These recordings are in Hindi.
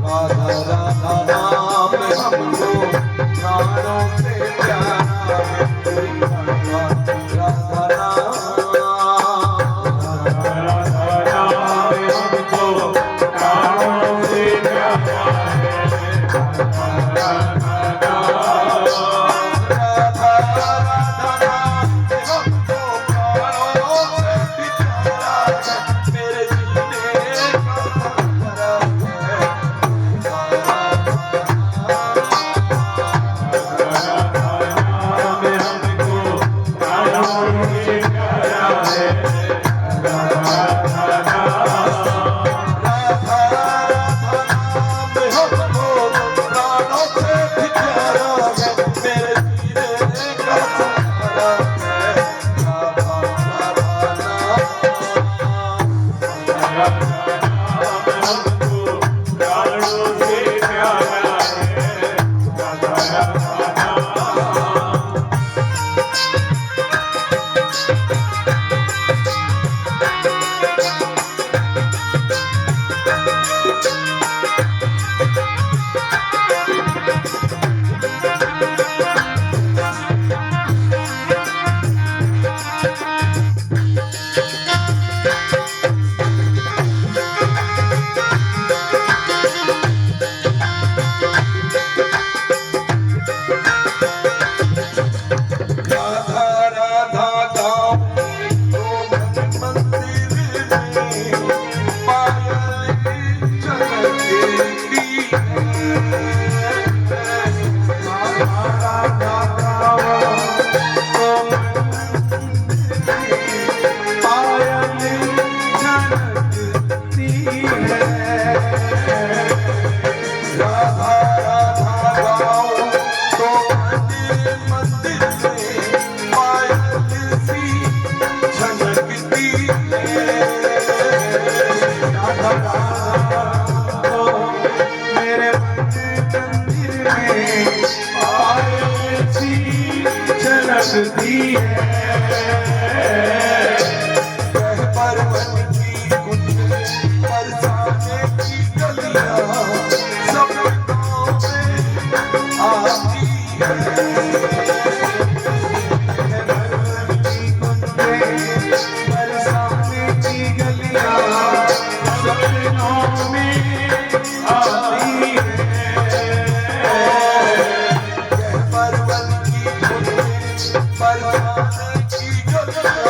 राधा राधा नाम हमको प्राणों से प्यारा है, राधा नाम, राधा नाम हमको प्राणों से प्यारा है, राधा झलकती है, पर्वत की कुंज बरसाने की गलियां सपनों में आती है, पर्वत की कुंज बरसाने की गलियां सपनों में आती है, पर्वत की कुंज बरसाने की गलियां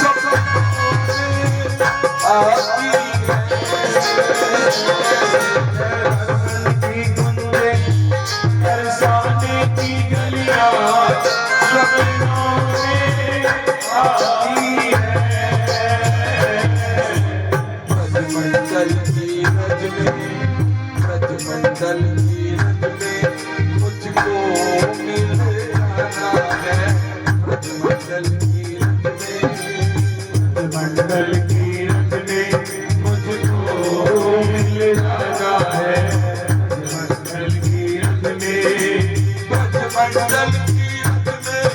सपनों में आती है, की कुंजे बरसाने की गलियां सपनों में आती है, ब्रजमंडल की रज में, ब्रजमंडल की रज में मुझको मिल जाना है, ब्रजमंडल की रज में, ब्रजमंडल की रज में मुझको मिल जाना है, ब्रजमंडल की रज में, ब्रजमंडल की रज में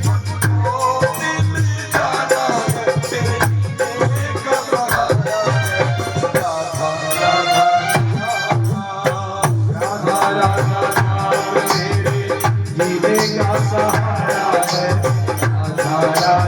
मुझको मिल जाना है, तेरे जीने का सहारा है, राधा राधा राधा राधा नाम मेरे जीने का सहारा है, राधा राधा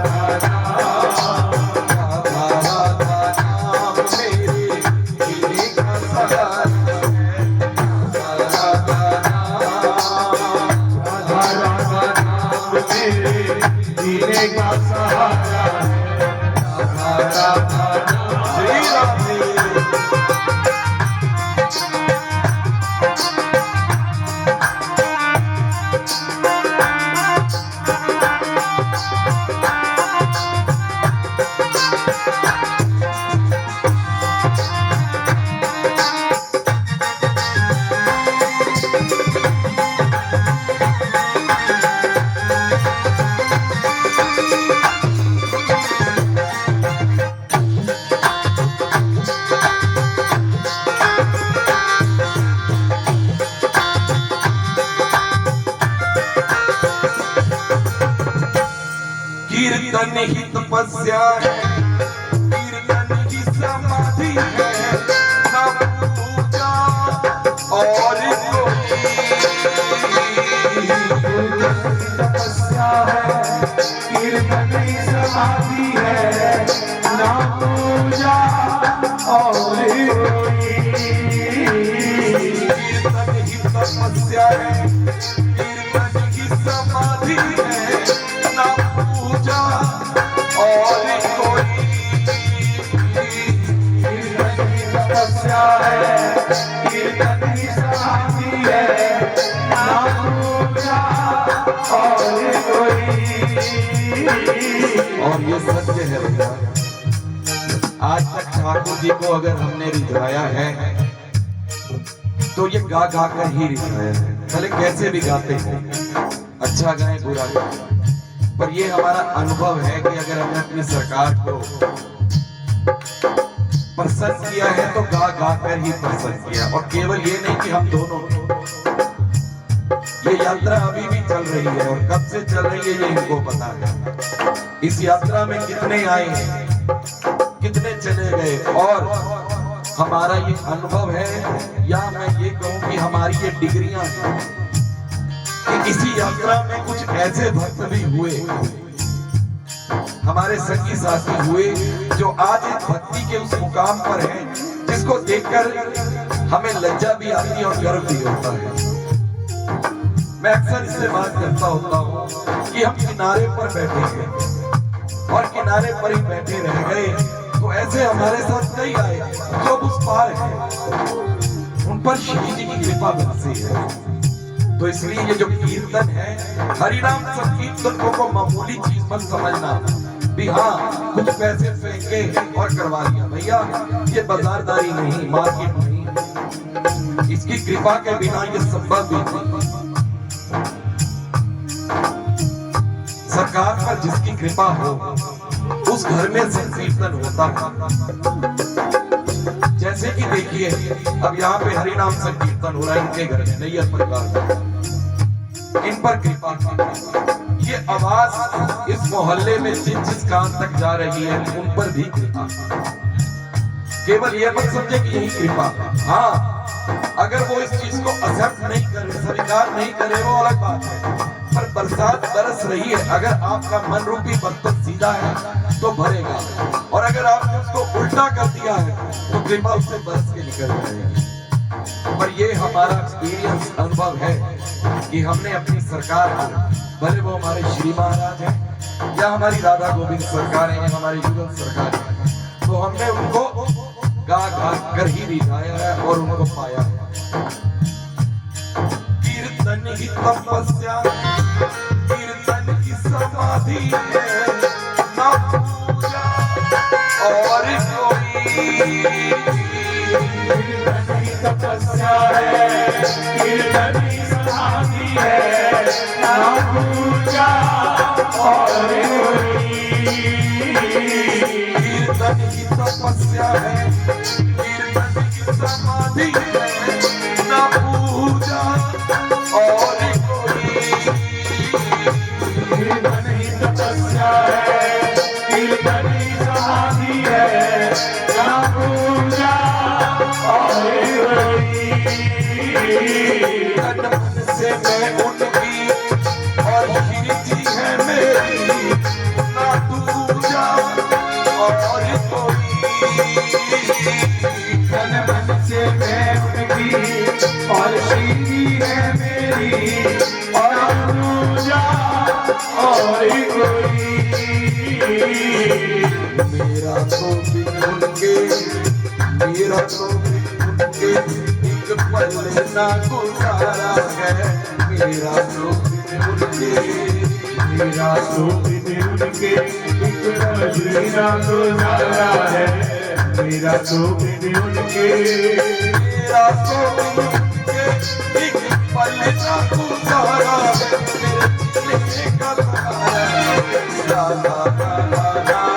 जीने का सहारा है, राधा राधा श्री राधे। कीर्तन ही तपस्या है, कीर्तन ही समाधि है, ना पूजा तपस्या है, कीर्तन की समाधि है, ना पूजा और कोई। कीर्तन की तपस्या है, कीर्तन की समाधि है, ना पूजा और कोई। और ये सत्य है भैया, आज तक ठाकुर जी को अगर हमने रिझाया है तो ये गा गा कर ही रिझाया है। भले कैसे भी गाते हैं, अच्छा गाएं बुरा गाएं, पर ये हमारा अनुभव है कि अगर हमने अपनी सरकार को प्रसन्न किया है तो गा गा कर ही प्रसन्न किया। और केवल ये नहीं कि हम दोनों, ये यात्रा अभी भी चल रही है और कब से चल रही है ये इनको पता है। इस यात्रा में कितने आए हैं, कितने चले गए, और हमारा ये अनुभव है, या मैं ये कहूं कि हमारी ये डिग्रियां हैं कि इसी यात्रा में कुछ ऐसे भक्त भी हुए, हमारे संगी साथी हुए, जो आज इस भक्ति के उस मुकाम पर हैं जिसको देखकर हमें लज्जा भी आती है और गर्व भी होता है। मैं अक्सर इससे बात करता होता हूँ कि हम किनारे पर बैठे हैं और किनारे पर ही बैठे रह गए, तो ऐसे हमारे साथ कई आए जो उस पार हैं, उन पर श्री जी की कृपा बरसी है। तो इसलिए ये जो कीर्तन है, हरिनाम संकीर्तन को मामूली चीज मत समझना भी हाँ कुछ पैसे फेंके और करवा लिया। भैया ये बाजारदारी नहीं, मार्केट नहीं, इसकी कृपा के बिना ये संभव भी नहीं। सरकार पर जिसकी कृपा हो उस घर में संकीर्तन होता है। जैसे कि देखिए अब यहाँ पे हरिनाम संकीर्तन हो रहा है इनके घर में, नैयर परिवार, इन पर कृपा की ये आवाज इस मोहल्ले में जिस कान तक जा रही है उन पर भी कृपा। केवल ये मत समझे कि यही कृपा, हाँ अगर वो इस चीज को एक्सेप्ट नहीं करे, स्वीकार नहीं करे, वो अलग बात है, पर बरसात बरस रही है। अगर आपका मन रूपी बर्तन सीधा है तो भरेगा, और अगर आपने उसको उल्टा कर दिया है तो कृपा उससे बरस के निकल जाएगी। पर ये हमारा एक्सपीरियंस अनुभव है कि हमने अपनी सरकार को, भले वो हमारे श्री महाराज हैं या हमारी राधा गोविंद सरकार है या हमारी युगल सरकार है, तो हमने उनको गा गा कर ही रिझाया है और उनको पाया है। कीर्तन ही तपस्या, कीर्तन की समाधि है, ना पूजा और कोई। कीर्तन की तपस्या है, कीर्तन की समाधि है, ना पूजा और कोई। कीर्तन की तपस्या है, कीर्तन की समाधि है, ना पूजा और कोई। कीर्तन की तपस्या है, कीर्तन की समाधि है, ना पूजा और कोई। तन मन से मैं उनकी और गिरती है मेरी, ना पूजा और कोई। तन मन से मैं उनकी और गिरती है मेरी, और पूजा और कोई। मेरा तो बिन उनके, मेरा तो बिन उनके एक पल ना गुजारा है। मेरा तो बिन उनके, मेरा तो बिन उनके एक पल ना गुजारा है। मेरा तो बिन उनके, मेरा तो बिन उनके एक पल ना गुजारा है। मेरे जीने का सहारा है। राधा राधा राधा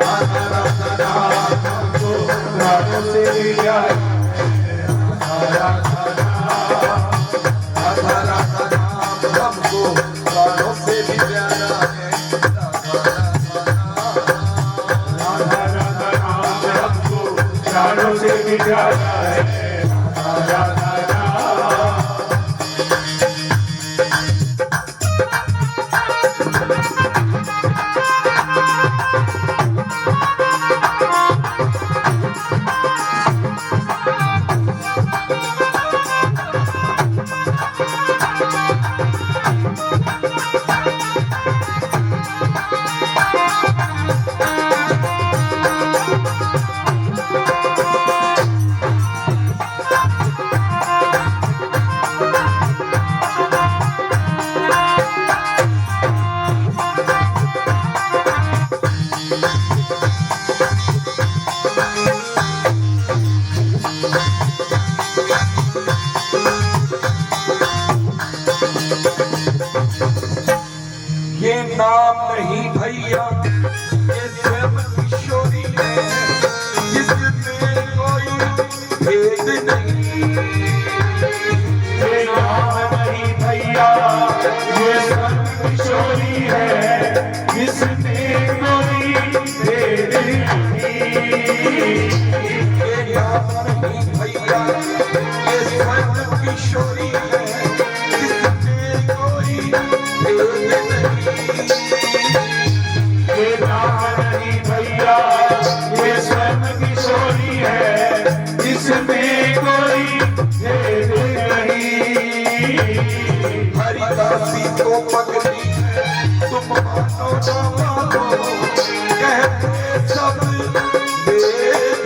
राधा राधा हमको राधों से भी प्यार है। राधा राधा राधा नाम हमको राधों से भी प्यारा है। राधा राधा नाम हमको राधों से भी प्यारा है। ये नाम नहीं भैया ये सब किशोरी है जिसने कोई भेद नहीं। ये नाम नहीं भैया ये सब किशोरी है जिसमें कोई भेद नहीं। ये नाम नहीं भैया ये सब किशोरी है जिसमें कोई भेद नहीं। हरिदासी को पकड़ी है तुम मानो ना मानो कहते सब वेद।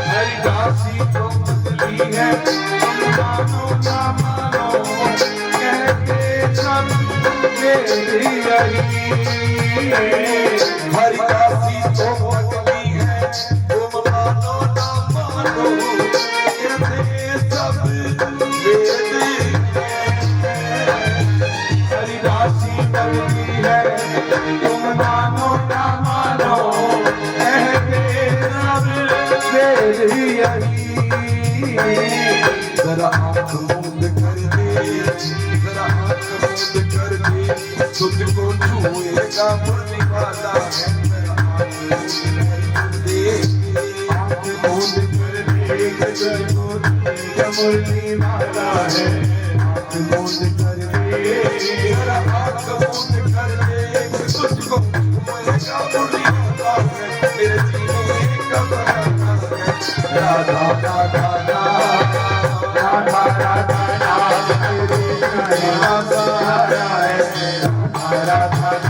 हरिदासी को पकड़ी है तुम मानो ना मानो कहते सब वेद यही। हरिदासी को पकड़ी है तुम मानो ना मानो कहते सब वेद। हरिदासी पकड़ी है तुम मानो ना मानो कहते सब वेद यही। जरा आंख मूंद कर दे जरा आंख मूंद कर दे तुझको छुएगा मुरली वाला है। जरा आंख मूंद कर दे आंख मूंद कर दे मुरली वाला है। आंख मूंद कर दे जरा आंख मूंद कर दे तुझको छुएगा मुरली वाला है। मेरे जीने का बहाना है। राधा राधा राधा राधा राधा राधा राधा राधा